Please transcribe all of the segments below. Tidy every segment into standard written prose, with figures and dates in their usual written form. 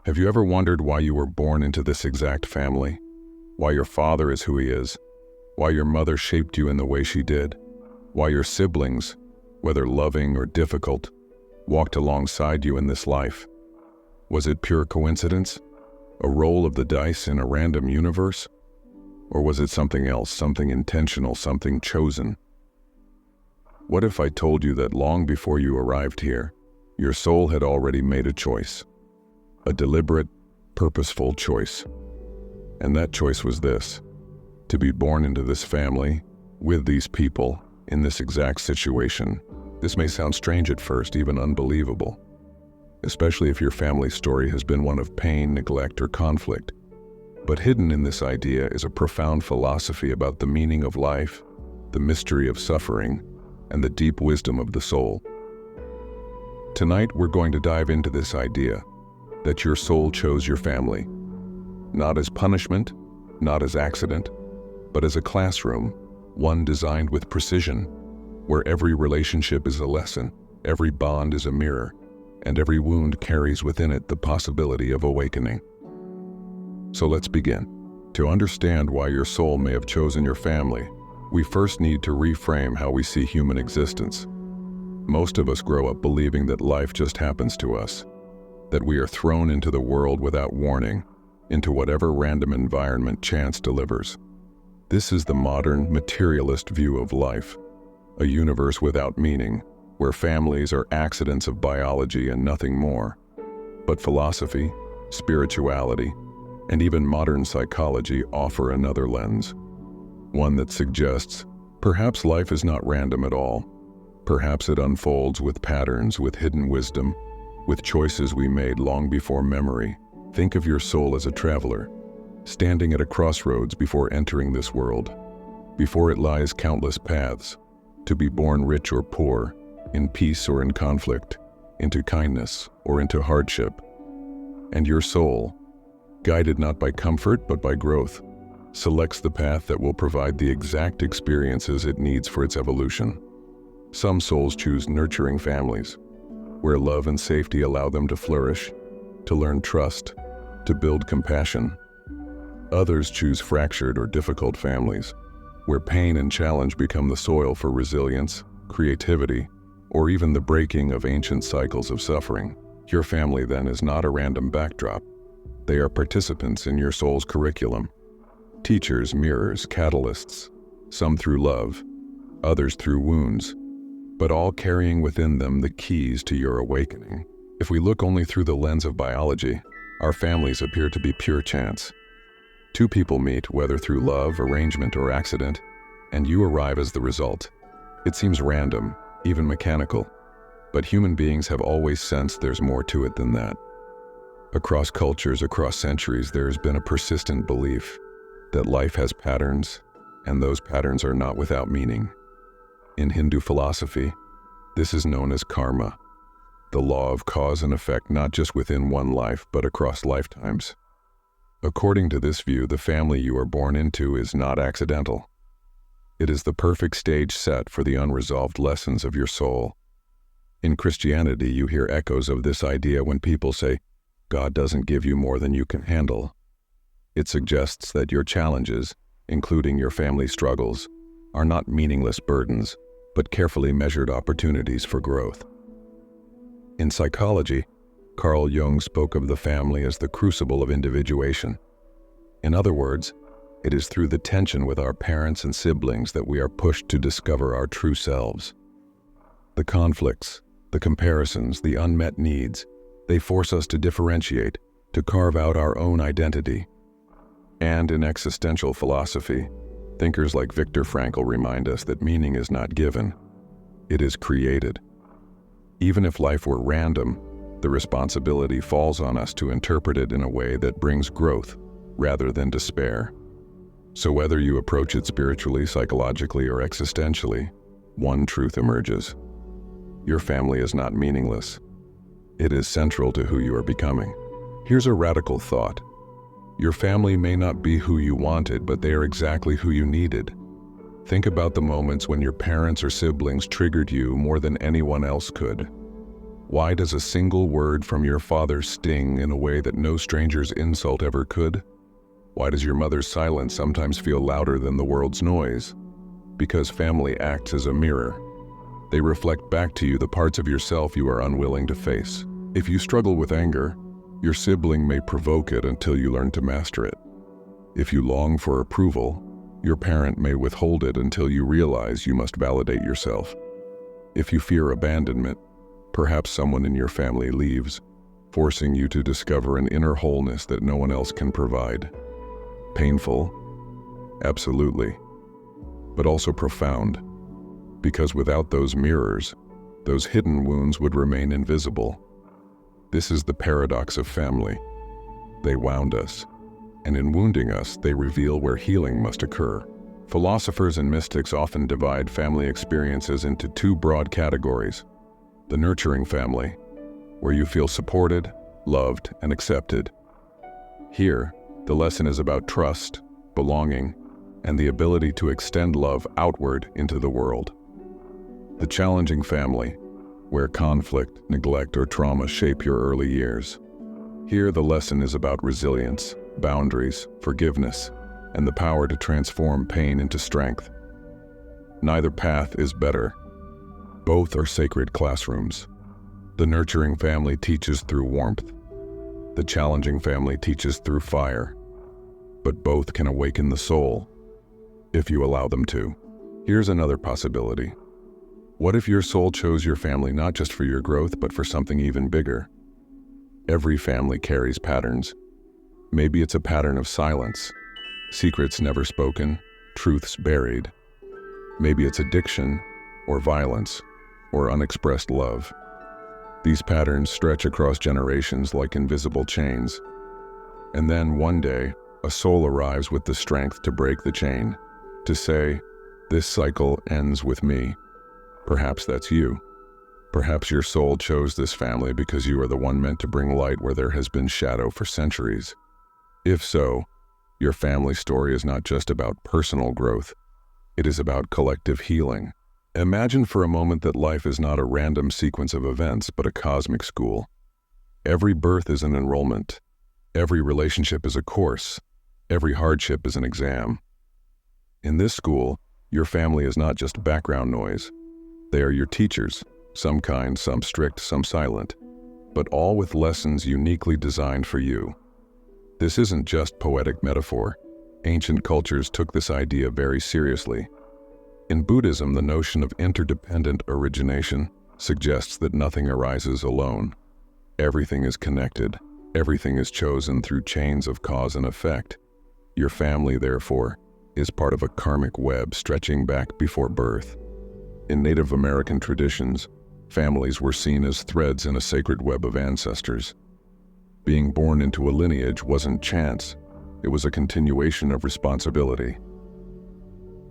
Have you ever wondered why you were born into this exact family? Why your father is who he is? Why your mother shaped you in the way she did? Why your siblings, whether loving or difficult, walked alongside you in this life? Was it pure coincidence? A roll of the dice in a random universe? Or was it something else, something intentional, something chosen? What if I told you that long before you arrived here, your soul had already made a choice? A deliberate, purposeful choice. And that choice was this: to be born into this family, with these people, in this exact situation. This may sound strange at first, even unbelievable, especially if your family story has been one of pain, neglect, or conflict. But hidden in this idea is a profound philosophy about the meaning of life, the mystery of suffering, and the deep wisdom of the soul. Tonight, we're going to dive into this idea that your soul chose your family, not as punishment, not as accident, but as a classroom, one designed with precision, where every relationship is a lesson, every bond is a mirror, and every wound carries within it the possibility of awakening. So let's begin. To understand why your soul may have chosen your family, we first need to reframe how we see human existence. Most of us grow up believing that life just happens to us, that we are thrown into the world without warning, into whatever random environment chance delivers. This is the modern, materialist view of life, a universe without meaning, where families are accidents of biology and nothing more. But philosophy, spirituality, and even modern psychology offer another lens, one that suggests perhaps life is not random at all. Perhaps it unfolds with patterns, with hidden wisdom, with choices we made long before memory. Think of your soul as a traveler, standing at a crossroads before entering this world. Before it lies countless paths, to be born rich or poor, in peace or in conflict, into kindness or into hardship. And your soul, guided not by comfort but by growth, selects the path that will provide the exact experiences it needs for its evolution. Some souls choose nurturing families, where love and safety allow them to flourish, to learn trust, to build compassion. Others choose fractured or difficult families, where pain and challenge become the soil for resilience, creativity, or even the breaking of ancient cycles of suffering. Your family, then, is not a random backdrop. They are participants in your soul's curriculum. Teachers, mirrors, catalysts, some through love, others through wounds, but all carrying within them the keys to your awakening. If we look only through the lens of biology, our families appear to be pure chance. Two people meet, whether through love, arrangement, or accident, and you arrive as the result. It seems random, even mechanical, but human beings have always sensed there's more to it than that. Across cultures, across centuries, there has been a persistent belief that life has patterns, and those patterns are not without meaning. In Hindu philosophy, this is known as karma, the law of cause and effect not just within one life, but across lifetimes. According to this view, the family you are born into is not accidental. It is the perfect stage set for the unresolved lessons of your soul. In Christianity, you hear echoes of this idea when people say, God doesn't give you more than you can handle. It suggests that your challenges, including your family struggles, are not meaningless burdens, but carefully measured opportunities for growth. In psychology, Carl Jung spoke of the family as the crucible of individuation. In other words, it is through the tension with our parents and siblings that we are pushed to discover our true selves. The conflicts, the comparisons, the unmet needs, they force us to differentiate, to carve out our own identity. And in existential philosophy, thinkers like Viktor Frankl remind us that meaning is not given, it is created. Even if life were random, the responsibility falls on us to interpret it in a way that brings growth rather than despair. So whether you approach it spiritually, psychologically, or existentially, one truth emerges. Your family is not meaningless. It is central to who you are becoming. Here's a radical thought. Your family may not be who you wanted, but they are exactly who you needed. Think about the moments when your parents or siblings triggered you more than anyone else could. Why does a single word from your father sting in a way that no stranger's insult ever could? Why does your mother's silence sometimes feel louder than the world's noise? Because family acts as a mirror. They reflect back to you the parts of yourself you are unwilling to face. If you struggle with anger, your sibling may provoke it until you learn to master it. If you long for approval, your parent may withhold it until you realize you must validate yourself. If you fear abandonment, perhaps someone in your family leaves, forcing you to discover an inner wholeness that no one else can provide. Painful? Absolutely. But also profound, because without those mirrors, those hidden wounds would remain invisible. This is the paradox of family. They wound us, and in wounding us, they reveal where healing must occur. Philosophers and mystics often divide family experiences into two broad categories. The nurturing family, where you feel supported, loved, and accepted. Here, the lesson is about trust, belonging, and the ability to extend love outward into the world. The challenging family, where conflict, neglect, or trauma shape your early years. Here, the lesson is about resilience, boundaries, forgiveness, and the power to transform pain into strength. Neither path is better. Both are sacred classrooms. The nurturing family teaches through warmth. The challenging family teaches through fire. But both can awaken the soul, if you allow them to. Here's another possibility. What if your soul chose your family not just for your growth, but for something even bigger? Every family carries patterns. Maybe it's a pattern of silence, secrets never spoken, truths buried. Maybe it's addiction, or violence, or unexpressed love. These patterns stretch across generations like invisible chains. And then one day, a soul arrives with the strength to break the chain, to say, "This cycle ends with me." Perhaps that's you. Perhaps your soul chose this family because you are the one meant to bring light where there has been shadow for centuries. If so, your family story is not just about personal growth. It is about collective healing. Imagine for a moment that life is not a random sequence of events, but a cosmic school. Every birth is an enrollment. Every relationship is a course. Every hardship is an exam. In this school, your family is not just background noise. They are your teachers, some kind, some strict, some silent, but all with lessons uniquely designed for you. This isn't just poetic metaphor. Ancient cultures took this idea very seriously. In Buddhism, the notion of interdependent origination suggests that nothing arises alone. Everything is connected. Everything is chosen through chains of cause and effect. Your family, therefore, is part of a karmic web stretching back before birth. In Native American traditions, families were seen as threads in a sacred web of ancestors. Being born into a lineage wasn't chance, it was a continuation of responsibility.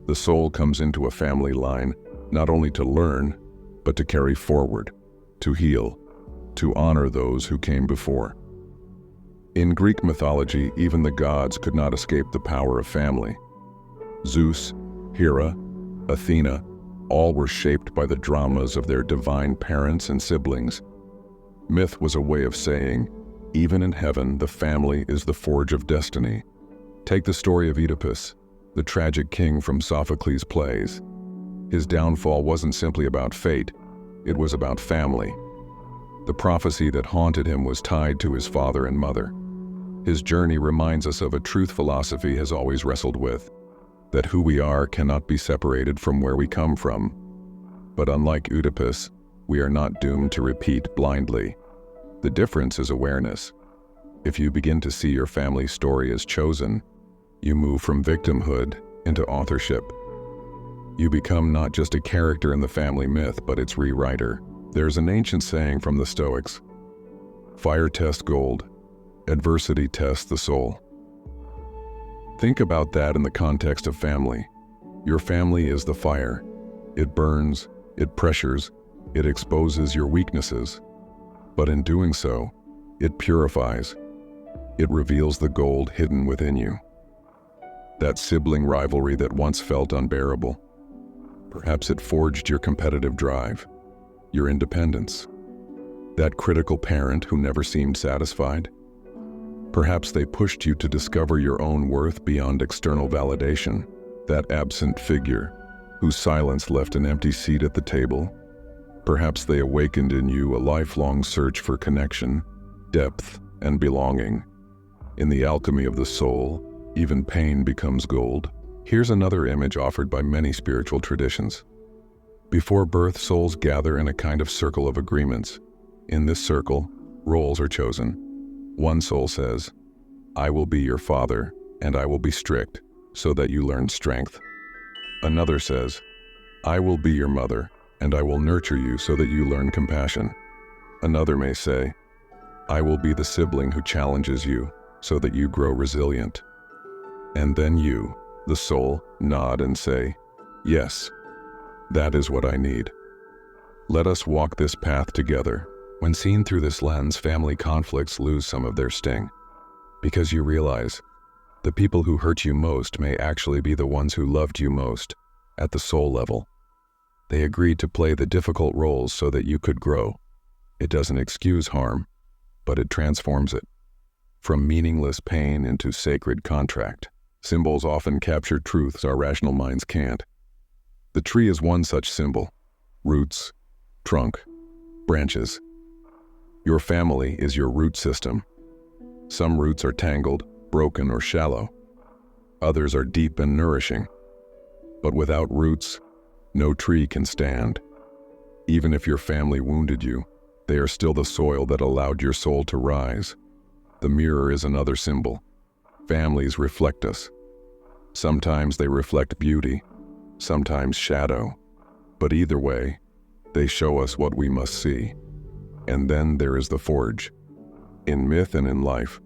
The soul comes into a family line not only to learn, but to carry forward, to heal, to honor those who came before. In Greek mythology, even the gods could not escape the power of family. Zeus, Hera, Athena, all were shaped by the dramas of their divine parents and siblings. Myth was a way of saying, even in heaven, the family is the forge of destiny. Take the story of Oedipus, the tragic king from Sophocles' plays. His downfall wasn't simply about fate, it was about family. The prophecy that haunted him was tied to his father and mother. His journey reminds us of a truth philosophy has always wrestled with, that who we are cannot be separated from where we come from. But unlike Oedipus, we are not doomed to repeat blindly. The difference is awareness. If you begin to see your family story as chosen, you move from victimhood into authorship. You become not just a character in the family myth, but its rewriter. There's an ancient saying from the Stoics, "Fire tests gold, adversity tests the soul." Think about that in the context of family. Your family is the fire. It burns, it pressures, it exposes your weaknesses. But in doing so, it purifies. It reveals the gold hidden within you. That sibling rivalry that once felt unbearable. Perhaps it forged your competitive drive, your independence. That critical parent who never seemed satisfied? Perhaps they pushed you to discover your own worth beyond external validation. That absent figure, whose silence left an empty seat at the table. Perhaps they awakened in you a lifelong search for connection, depth, and belonging. In the alchemy of the soul, even pain becomes gold. Here's another image offered by many spiritual traditions. Before birth, souls gather in a kind of circle of agreements. In this circle, roles are chosen. One soul says, "I will be your father, and I will be strict, so that you learn strength." Another says, "I will be your mother, and I will nurture you so that you learn compassion." Another may say, "I will be the sibling who challenges you, so that you grow resilient." And then you, the soul, nod and say, "Yes, that is what I need." Let us walk this path together. When seen through this lens, family conflicts lose some of their sting, because you realize the people who hurt you most may actually be the ones who loved you most at the soul level. They agreed to play the difficult roles so that you could grow. It doesn't excuse harm, but it transforms it. From meaningless pain into sacred contract. Symbols often capture truths our rational minds can't. The tree is one such symbol. Roots, trunk, branches. Your family is your root system. Some roots are tangled, broken, or shallow. Others are deep and nourishing. But without roots, no tree can stand. Even if your family wounded you, they are still the soil that allowed your soul to rise. The mirror is another symbol. Families reflect us. Sometimes they reflect beauty, sometimes shadow. But either way, they show us what we must see. And then there is the forge. In myth and in life,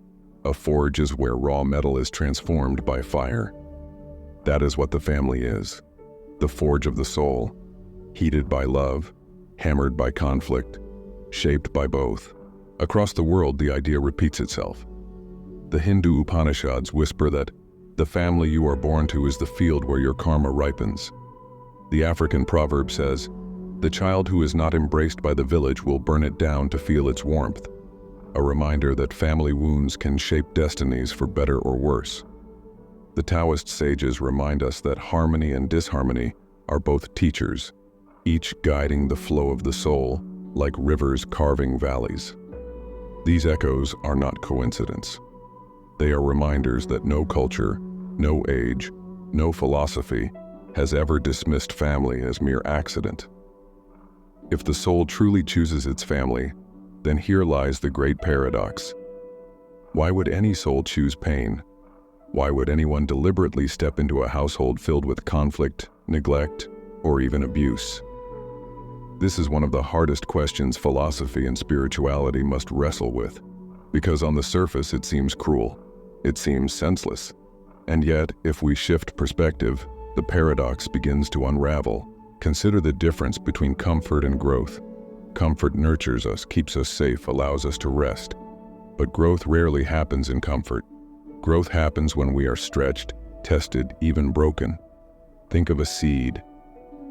a forge is where raw metal is transformed by fire. That is what the family is. The forge of the soul, heated by love, hammered by conflict, shaped by both. Across the world, the idea repeats itself. The Hindu Upanishads whisper that the family you are born to is the field where your karma ripens. The African proverb says, "The child who is not embraced by the village will burn it down to feel its warmth." A reminder that family wounds can shape destinies for better or worse. The Taoist sages remind us that harmony and disharmony are both teachers, each guiding the flow of the soul, like rivers carving valleys. These echoes are not coincidence. They are reminders that no culture, no age, no philosophy has ever dismissed family as mere accident. If the soul truly chooses its family, then here lies the great paradox. Why would any soul choose pain? Why would anyone deliberately step into a household filled with conflict, neglect, or even abuse? This is one of the hardest questions philosophy and spirituality must wrestle with, because on the surface it seems cruel, it seems senseless. And yet, if we shift perspective, the paradox begins to unravel. Consider the difference between comfort and growth. Comfort nurtures us, keeps us safe, allows us to rest. But growth rarely happens in comfort. Growth happens when we are stretched, tested, even broken. Think of a seed.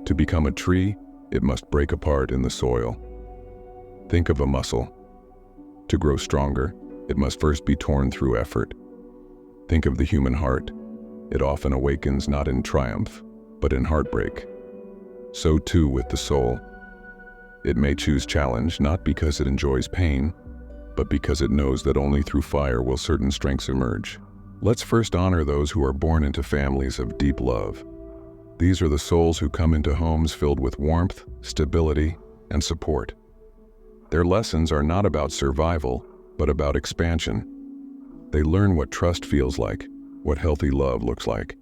To become a tree, it must break apart in the soil. Think of a muscle. To grow stronger, it must first be torn through effort. Think of the human heart. It often awakens not in triumph, but in heartbreak. So too with the soul. It may choose challenge not because it enjoys pain, but because it knows that only through fire will certain strengths emerge. Let's first honor those who are born into families of deep love. These are the souls who come into homes filled with warmth, stability, and support. Their lessons are not about survival, but about expansion. They learn what trust feels like, what healthy love looks like.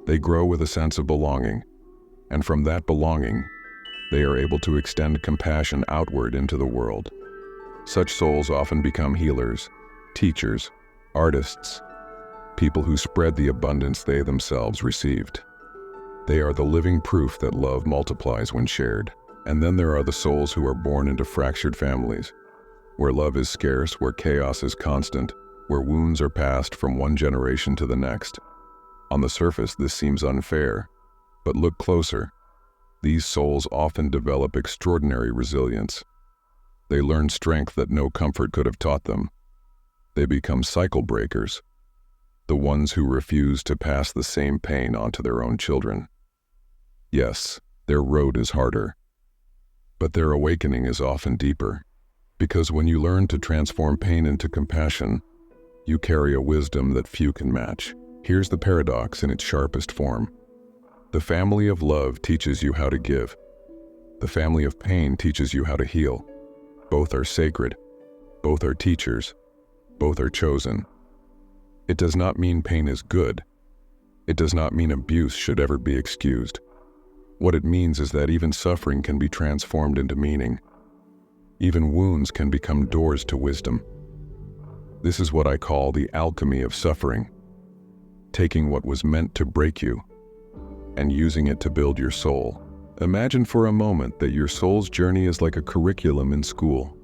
They grow with a sense of belonging, and from that belonging, they are able to extend compassion outward into the world. Such souls often become healers, teachers, artists, people who spread the abundance they themselves received. They are the living proof that love multiplies when shared. And then there are the souls who are born into fractured families, where love is scarce, where chaos is constant, where wounds are passed from one generation to the next. On the surface, this seems unfair, but look closer. These souls often develop extraordinary resilience. They learn strength that no comfort could have taught them. They become cycle breakers, the ones who refuse to pass the same pain on to their own children. Yes, their road is harder, but their awakening is often deeper, because when you learn to transform pain into compassion, you carry a wisdom that few can match. Here's the paradox in its sharpest form. The family of love teaches you how to give. The family of pain teaches you how to heal. Both are sacred. Both are teachers. Both are chosen. It does not mean pain is good. It does not mean abuse should ever be excused. What it means is that even suffering can be transformed into meaning. Even wounds can become doors to wisdom. This is what I call the alchemy of suffering. Taking what was meant to break you and using it to build your soul. Imagine for a moment that your soul's journey is like a curriculum in school.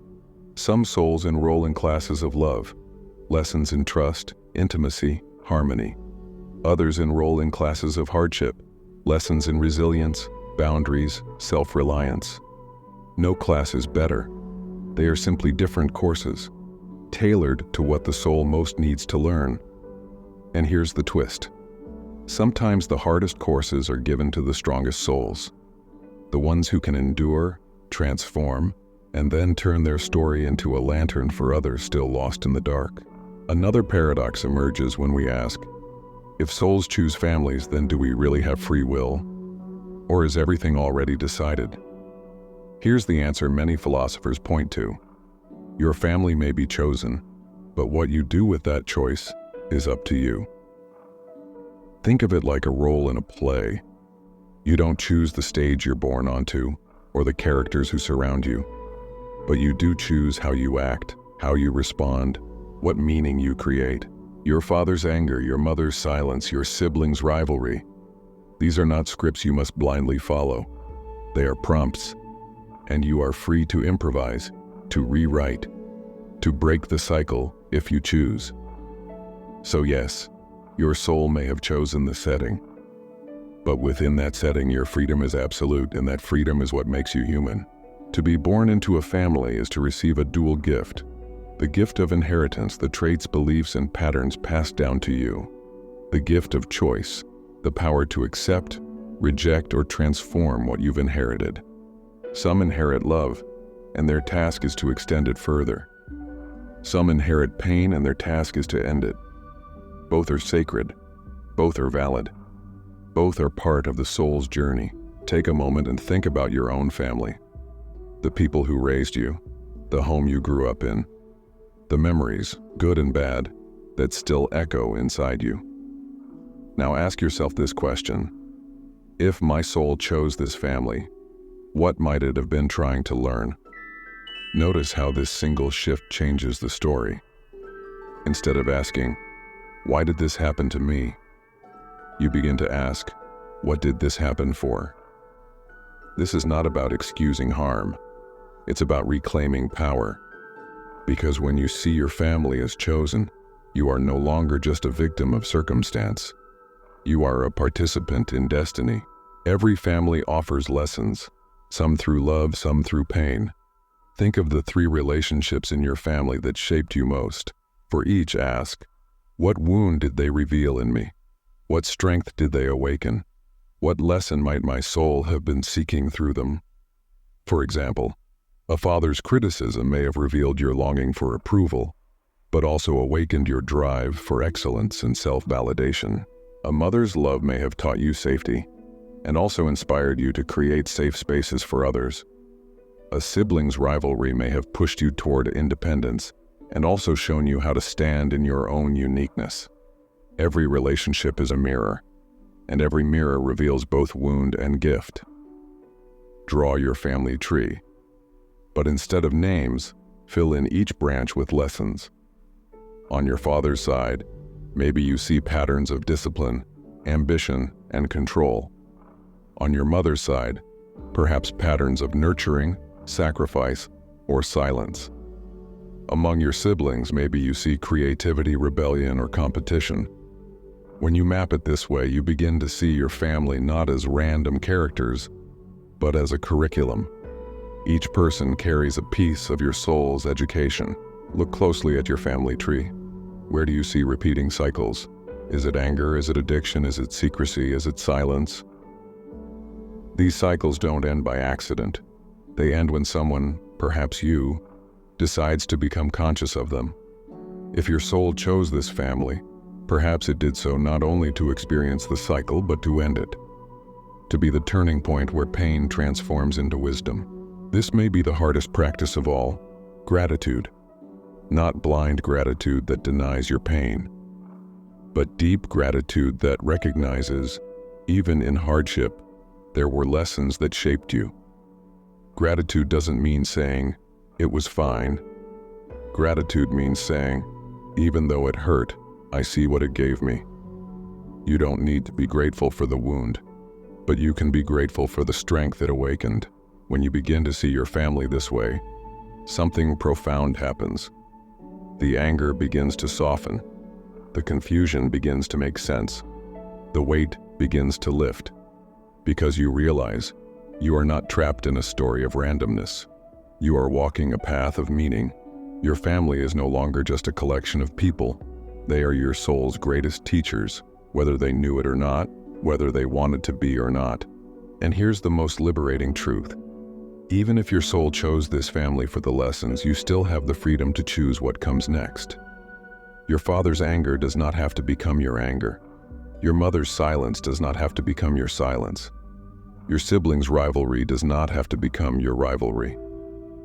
Some souls enroll in classes of love, lessons in trust, intimacy, harmony. Others enroll in classes of hardship, lessons in resilience, boundaries, self-reliance. No class is better. They are simply different courses, tailored to what the soul most needs to learn. And here's the twist. Sometimes the hardest courses are given to the strongest souls, the ones who can endure, transform, and then turn their story into a lantern for others still lost in the dark. Another paradox emerges when we ask, if souls choose families, then do we really have free will? Or is everything already decided? Here's the answer many philosophers point to. Your family may be chosen, but what you do with that choice is up to you. Think of it like a role in a play. You don't choose the stage you're born onto, or the characters who surround you, but you do choose how you act, how you respond, what meaning you create. Your father's anger, your mother's silence, your siblings' rivalry. These are not scripts you must blindly follow. They are prompts, and you are free to improvise, to rewrite, to break the cycle if you choose. So yes, your soul may have chosen the setting, but within that setting your freedom is absolute, and that freedom is what makes you human. To be born into a family is to receive a dual gift. The gift of inheritance, the traits, beliefs, and patterns passed down to you. The gift of choice, the power to accept, reject, or transform what you've inherited. Some inherit love, and their task is to extend it further. Some inherit pain, and their task is to end it. Both are sacred. Both are valid. Both are part of the soul's journey. Take a moment and think about your own family. The people who raised you, the home you grew up in, the memories, good and bad, that still echo inside you. Now ask yourself this question. If my soul chose this family, what might it have been trying to learn? Notice how this single shift changes the story. Instead of asking, why did this happen to me? You begin to ask, what did this happen for? This is not about excusing harm. It's about reclaiming power. Because when you see your family as chosen, you are no longer just a victim of circumstance. You are a participant in destiny. Every family offers lessons, some through love, some through pain. Think of the 3 relationships in your family that shaped you most. For each, ask, what wound did they reveal in me? What strength did they awaken? What lesson might my soul have been seeking through them? For example, a father's criticism may have revealed your longing for approval, but also awakened your drive for excellence and self-validation. A mother's love may have taught you safety, and also inspired you to create safe spaces for others. A sibling's rivalry may have pushed you toward independence, and also shown you how to stand in your own uniqueness. Every relationship is a mirror, and every mirror reveals both wound and gift. Draw your family tree, but instead of names, fill in each branch with lessons. On your father's side, maybe you see patterns of discipline, ambition, and control. On your mother's side, perhaps patterns of nurturing, sacrifice, or silence. Among your siblings, maybe you see creativity, rebellion, or competition. When you map it this way, you begin to see your family not as random characters, but as a curriculum. Each person carries a piece of your soul's education. Look closely at your family tree. Where do you see repeating cycles? Is it anger? Is it addiction? Is it secrecy? Is it silence? These cycles don't end by accident. They end when someone, perhaps you, decides to become conscious of them. If your soul chose this family, perhaps it did so not only to experience the cycle, but to end it. To be the turning point where pain transforms into wisdom. This may be the hardest practice of all, gratitude. Not blind gratitude that denies your pain, but deep gratitude that recognizes, even in hardship, there were lessons that shaped you. Gratitude doesn't mean saying, "It was fine." Gratitude means saying, "Even though it hurt, I see what it gave me." You don't need to be grateful for the wound, but you can be grateful for the strength it awakened. When you begin to see your family this way, something profound happens. The anger begins to soften. The confusion begins to make sense. The weight begins to lift. Because you realize you are not trapped in a story of randomness. You are walking a path of meaning. Your family is no longer just a collection of people. They are your soul's greatest teachers, whether they knew it or not, whether they wanted to be or not. And here's the most liberating truth. Even if your soul chose this family for the lessons, you still have the freedom to choose what comes next. Your father's anger does not have to become your anger. Your mother's silence does not have to become your silence. Your siblings' rivalry does not have to become your rivalry.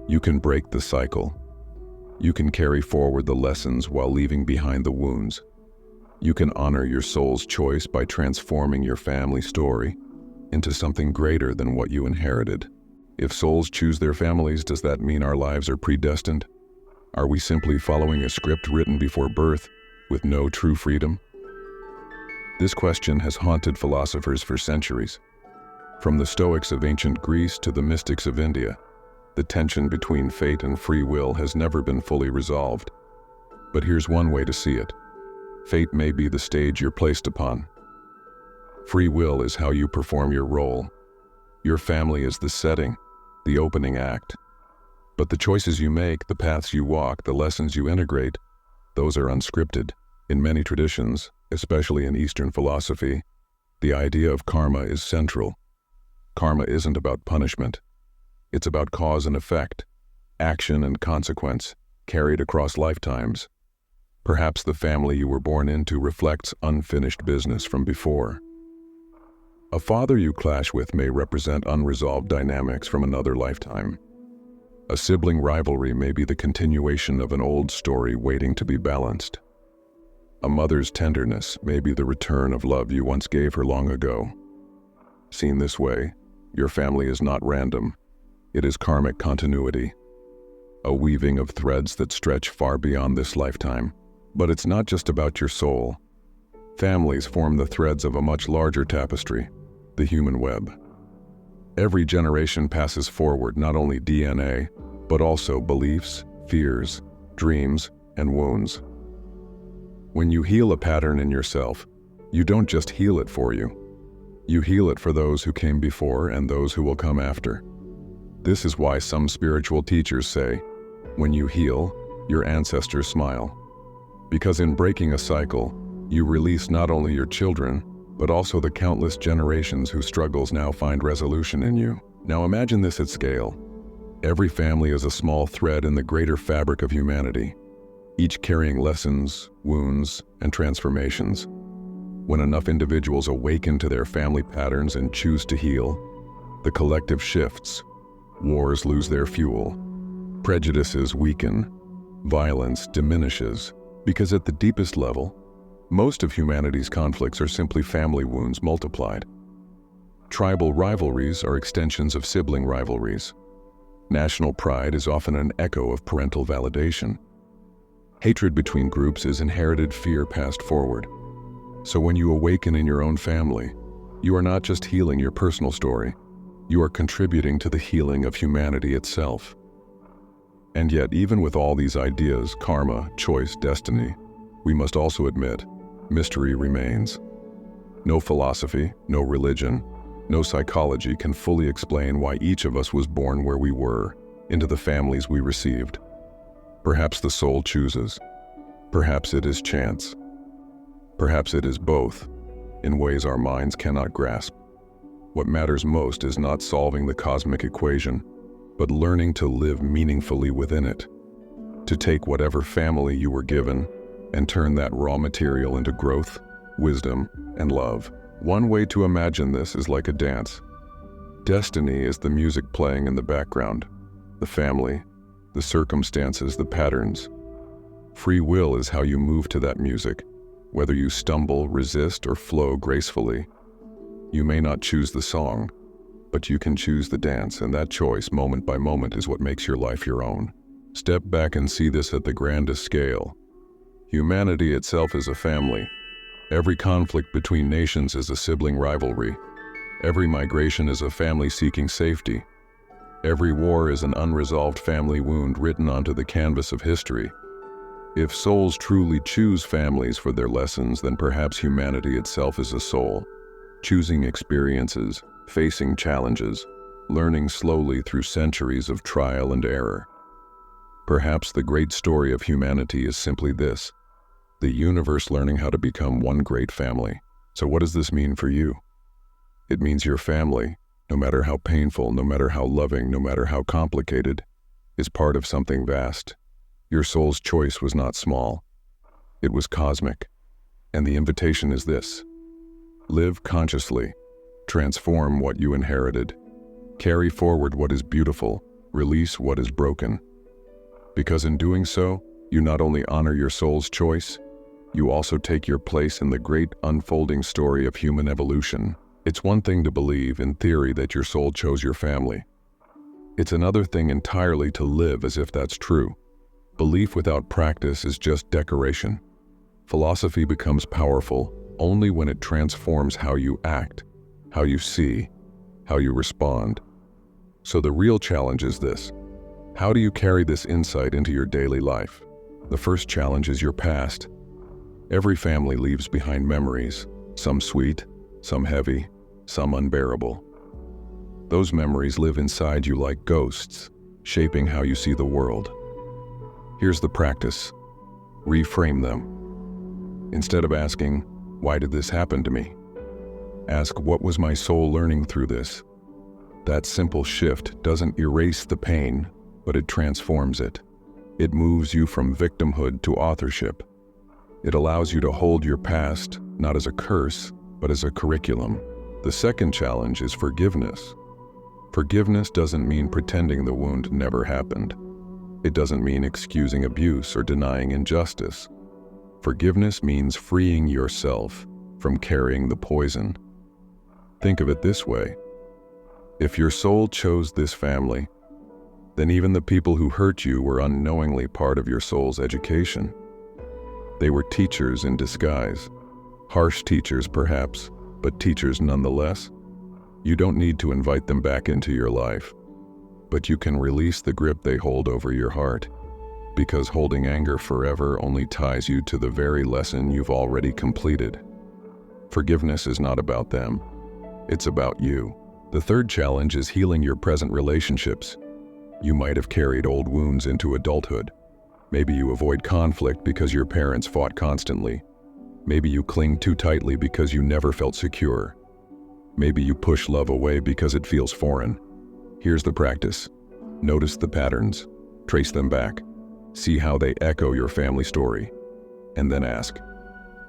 You can break the cycle. You can carry forward the lessons while leaving behind the wounds. You can honor your soul's choice by transforming your family story into something greater than what you inherited. If souls choose their families, does that mean our lives are predestined? Are we simply following a script written before birth with no true freedom? This question has haunted philosophers for centuries. From the Stoics of ancient Greece to the mystics of India, the tension between fate and free will has never been fully resolved. But here's one way to see it. Fate may be the stage you're placed upon. Free will is how you perform your role. Your family is the setting, the opening act. But the choices you make, the paths you walk, the lessons you integrate, those are unscripted. In many traditions, especially in Eastern philosophy, the idea of karma is central. Karma isn't about punishment. It's about cause and effect, action and consequence, carried across lifetimes. Perhaps the family you were born into reflects unfinished business from before. A father you clash with may represent unresolved dynamics from another lifetime. A sibling rivalry may be the continuation of an old story waiting to be balanced. A mother's tenderness may be the return of love you once gave her long ago. Seen this way, your family is not random. It is karmic continuity, a weaving of threads that stretch far beyond this lifetime. But it's not just about your soul. Families form the threads of a much larger tapestry, the human web. Every generation passes forward not only DNA, but also beliefs, fears, dreams, and wounds. When you heal a pattern in yourself, you don't just heal it for you. You heal it for those who came before and those who will come after. This is why some spiritual teachers say, when you heal, your ancestors smile. Because in breaking a cycle, you release not only your children, but also the countless generations whose struggles now find resolution in you. Now imagine this at scale. Every family is a small thread in the greater fabric of humanity, each carrying lessons, wounds, and transformations. When enough individuals awaken to their family patterns and choose to heal, the collective shifts. Wars lose their fuel. Prejudices weaken. Violence diminishes. Because at the deepest level, most of humanity's conflicts are simply family wounds multiplied. Tribal rivalries are extensions of sibling rivalries. National pride is often an echo of parental validation. Hatred between groups is inherited fear passed forward. So when you awaken in your own family, you are not just healing your personal story, you are contributing to the healing of humanity itself. And yet, even with all these ideas, karma, choice, destiny, we must also admit, mystery remains. No philosophy, no religion, No psychology can fully explain why each of us was born where we were, into the families we received. Perhaps the soul chooses. Perhaps it is chance. Perhaps it is both, in ways our minds cannot grasp. What matters most is not solving the cosmic equation, but learning to live meaningfully within it. To take whatever family you were given and turn that raw material into growth, wisdom, and love. One way to imagine this is like a dance. Destiny is the music playing in the background, the family, the circumstances, the patterns. Free will is how you move to that music, whether you stumble, resist, or flow gracefully. You may not choose the song, but you can choose the dance, and that choice, moment by moment, is what makes your life your own. Step back and see this at the grandest scale. Humanity itself is a family. Every conflict between nations is a sibling rivalry. Every migration is a family seeking safety. Every war is an unresolved family wound written onto the canvas of history. If souls truly choose families for their lessons, then perhaps humanity itself is a soul, choosing experiences, facing challenges, learning slowly through centuries of trial and error. Perhaps the great story of humanity is simply this: the universe learning how to become one great family. So what does this mean for you? It means your family, no matter how painful, no matter how loving, no matter how complicated, is part of something vast. Your soul's choice was not small. It was cosmic. And the invitation is this: live consciously, transform what you inherited, carry forward what is beautiful, release what is broken. Because in doing so, you not only honor your soul's choice, you also take your place in the great unfolding story of human evolution. It's one thing to believe, in theory, that your soul chose your family. It's another thing entirely to live as if that's true. Belief without practice is just decoration. Philosophy becomes powerful only when it transforms how you act, how you see, how you respond. So the real challenge is this: how do you carry this insight into your daily life? The first challenge is your past. Every family leaves behind memories, some sweet, some heavy, some unbearable. Those memories live inside you like ghosts, shaping how you see the world. Here's the practice: reframe them. Instead of asking, "Why did this happen to me?" ask, "What was my soul learning through this?" That simple shift doesn't erase the pain, but it transforms it. It moves you from victimhood to authorship. It allows you to hold your past not as a curse, but as a curriculum. The second challenge is forgiveness. Forgiveness doesn't mean pretending the wound never happened. It doesn't mean excusing abuse or denying injustice. Forgiveness means freeing yourself from carrying the poison. Think of it this way: if your soul chose this family, then even the people who hurt you were unknowingly part of your soul's education. They were teachers in disguise. Harsh teachers, perhaps, but teachers nonetheless. You don't need to invite them back into your life, but you can release the grip they hold over your heart, because holding anger forever only ties you to the very lesson you've already completed. Forgiveness is not about them. It's about you. The third challenge is healing your present relationships. You might have carried old wounds into adulthood. Maybe you avoid conflict because your parents fought constantly. Maybe you cling too tightly because you never felt secure. Maybe you push love away because it feels foreign. Here's the practice: notice the patterns, trace them back, see how they echo your family story, and then ask,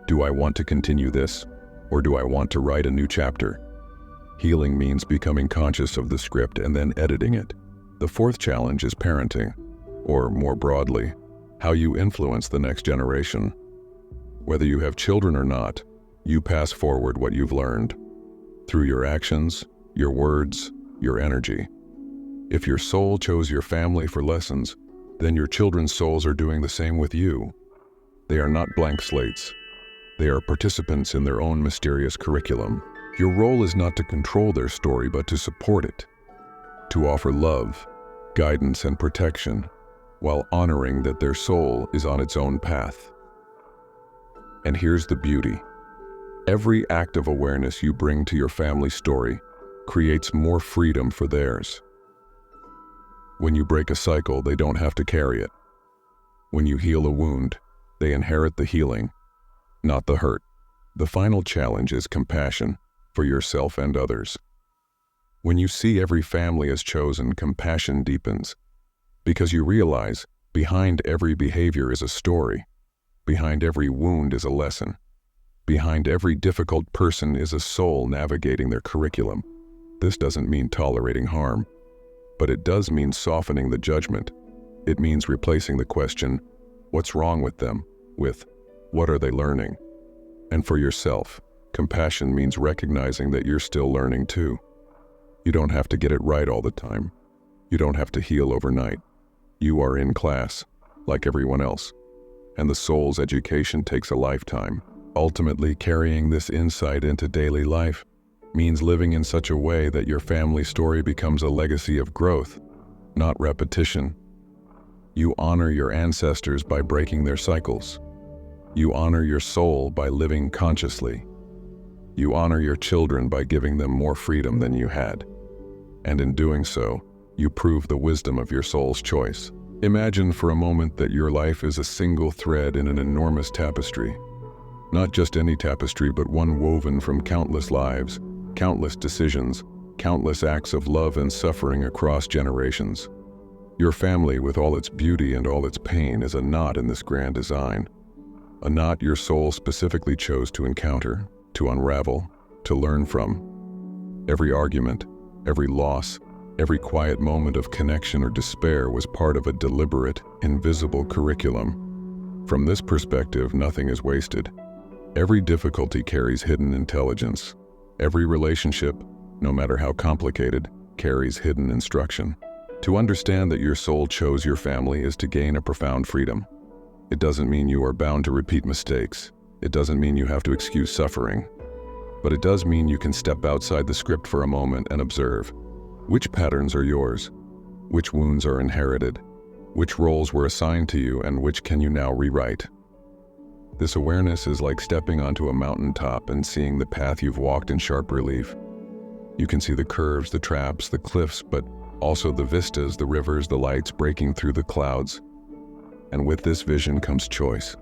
do I want to continue this, or do I want to write a new chapter? Healing means becoming conscious of the script and then editing it. The fourth challenge is parenting, or more broadly, how you influence the next generation. Whether you have children or not, you pass forward what you've learned through your actions, your words, your energy. If your soul chose your family for lessons, then your children's souls are doing the same with you. They are not blank slates. They are participants in their own mysterious curriculum. Your role is not to control their story, but to support it, to offer love, guidance, and protection, while honoring that their soul is on its own path. And here's the beauty: every act of awareness you bring to your family story creates more freedom for theirs. When you break a cycle, they don't have to carry it. When you heal a wound, they inherit the healing, not the hurt. The final challenge is compassion for yourself and others. When you see every family as chosen, compassion deepens, because you realize behind every behavior is a story, behind every wound is a lesson, behind every difficult person is a soul navigating their curriculum. This doesn't mean tolerating harm, but it does mean softening the judgment. It means replacing the question, "What's wrong with them?" with, "What are they learning?" And for yourself, compassion means recognizing that you're still learning too. You don't have to get it right all the time. You don't have to heal overnight. You are in class, like everyone else, and the soul's education takes a lifetime. Ultimately, carrying this insight into daily life means living in such a way that your family story becomes a legacy of growth, not repetition. You honor your ancestors by breaking their cycles. You honor your soul by living consciously. You honor your children by giving them more freedom than you had. And in doing so, you prove the wisdom of your soul's choice. Imagine for a moment that your life is a single thread in an enormous tapestry. Not just any tapestry, but one woven from countless lives, countless decisions, countless acts of love and suffering across generations. Your family, with all its beauty and all its pain, is a knot in this grand design. A knot your soul specifically chose to encounter, to unravel, to learn from. Every argument, every loss, every quiet moment of connection or despair was part of a deliberate, invisible curriculum. From this perspective, nothing is wasted. Every difficulty carries hidden intelligence. Every relationship, no matter how complicated, carries hidden instruction. To understand that your soul chose your family is to gain a profound freedom. It doesn't mean you are bound to repeat mistakes. It doesn't mean you have to excuse suffering. But it does mean you can step outside the script for a moment and observe. Which patterns are yours? Which wounds are inherited? Which roles were assigned to you, and which can you now rewrite? This awareness is like stepping onto a mountaintop and seeing the path you've walked in sharp relief. You can see the curves, the traps, the cliffs, but also the vistas, the rivers, the lights breaking through the clouds. And with this vision comes choice.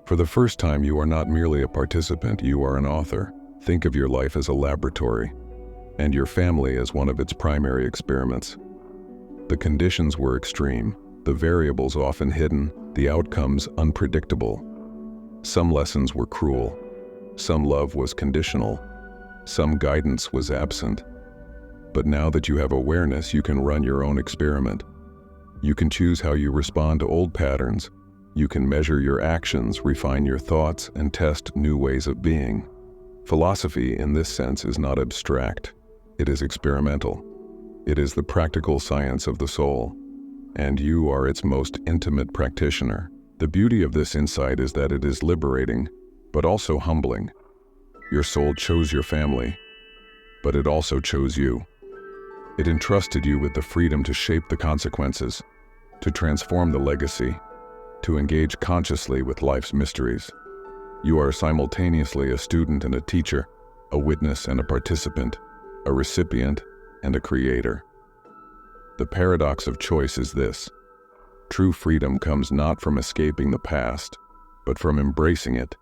For the first time, you are not merely a participant, you are an author. Think of your life as a laboratory, and your family as one of its primary experiments. The conditions were extreme, the variables often hidden, the outcomes unpredictable. Some lessons were cruel, some love was conditional, some guidance was absent. But now that you have awareness, you can run your own experiment. You can choose how you respond to old patterns. You can measure your actions, refine your thoughts, and test new ways of being. Philosophy, in this sense, is not abstract. It is experimental. It is the practical science of the soul, and you are its most intimate practitioner. The beauty of this insight is that it is liberating, but also humbling. Your soul chose your family, but it also chose you. It entrusted you with the freedom to shape the consequences, to transform the legacy, to engage consciously with life's mysteries. You are simultaneously a student and a teacher, a witness and a participant, a recipient and a creator. The paradox of choice is this: true freedom comes not from escaping the past, but from embracing it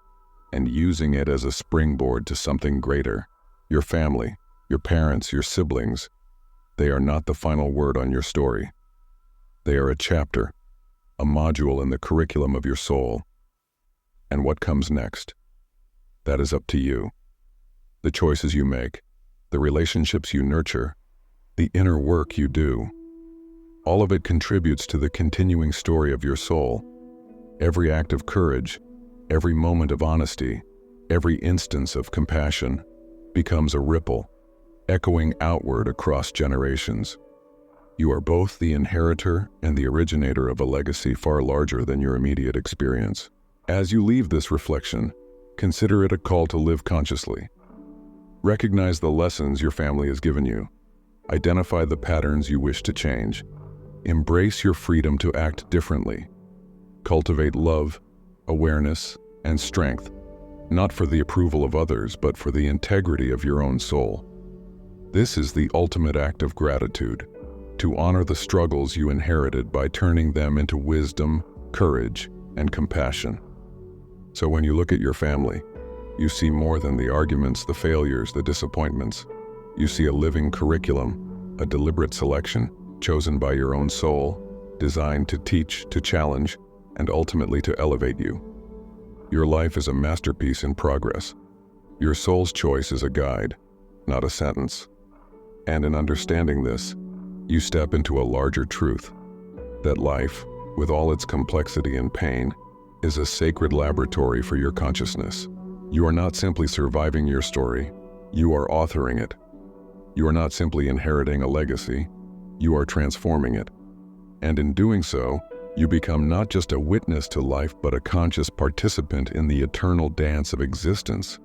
and using it as a springboard to something greater. Your family, your parents, your siblings, they are not the final word on your story. They are a chapter, a module in the curriculum of your soul. And what comes next? That is up to you. The choices you make, the relationships you nurture, the inner work you do, all of it contributes to the continuing story of your soul. Every act of courage, every moment of honesty, every instance of compassion becomes a ripple, echoing outward across generations. You are both the inheritor and the originator of a legacy far larger than your immediate experience. As you leave this reflection, consider it a call to live consciously. Recognize the lessons your family has given you. Identify the patterns you wish to change. Embrace your freedom to act differently. Cultivate love, awareness, and strength, not for the approval of others, but for the integrity of your own soul. This is the ultimate act of gratitude, to honor the struggles you inherited by turning them into wisdom, courage, and compassion. So when you look at your family, you see more than the arguments, the failures, the disappointments. You see a living curriculum, a deliberate selection, chosen by your own soul, designed to teach, to challenge, and ultimately to elevate you. Your life is a masterpiece in progress. Your soul's choice is a guide, not a sentence. And in understanding this, you step into a larger truth, that life, with all its complexity and pain, is a sacred laboratory for your consciousness. You are not simply surviving your story, you are authoring it. You are not simply inheriting a legacy, you are transforming it. And in doing so, you become not just a witness to life but a conscious participant in the eternal dance of existence.